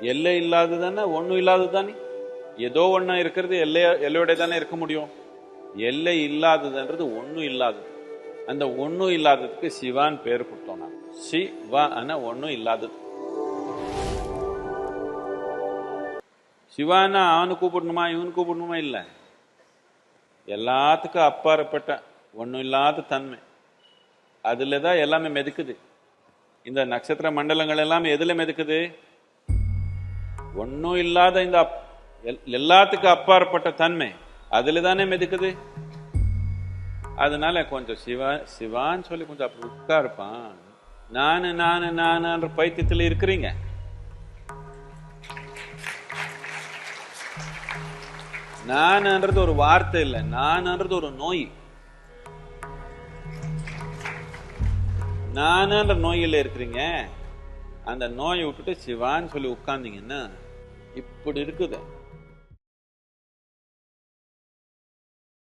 எல்லை இல்லாது தானே, ஒன்றும் இல்லாது தானே. ஏதோ ஒன்றா இருக்கிறது எல்லையோட தானே இருக்க முடியும். எல்லை இல்லாததுன்றது ஒன்றும் இல்லாதது. அந்த ஒன்றும் இல்லாததுக்கு சிவான் பேர் கொடுத்தோம். நான் சிவா ஒன்றும் இல்லாதது. சிவானா அவனு கூப்பிடணுமா இவனு கூப்பிடணுமா? இல்லை, எல்லாத்துக்கும் அப்பாற்பட்ட ஒன்றும் இல்லாத தன்மை. அதுல தான் எல்லாமே மெதுக்குது. இந்த நட்சத்திர மண்டலங்கள் எல்லாமே எதுல மெதுக்குது? ஒன்றும் இல்லாத இந்த எல்லாத்துக்கும் அப்பாற்பட்ட தன்மை அதுல தானே மெதுக்குது. அதனால கொஞ்சம் சிவான்னு சொல்லி கொஞ்சம் அப்படி உட்காருப்பான். நானுன்ற பைத்தியத்தில் இருக்கிறீங்க. நான்ன்றது ஒரு வார்த்தை இல்லை, நான்ன்றது ஒரு நோய். நானுன்ற நோயில இருக்கிறீங்க. அந்த நோயை விட்டுட்டு சிவான்னு சொல்லி உட்கார்ந்தீங்கன்னா இப்படி இருக்குது.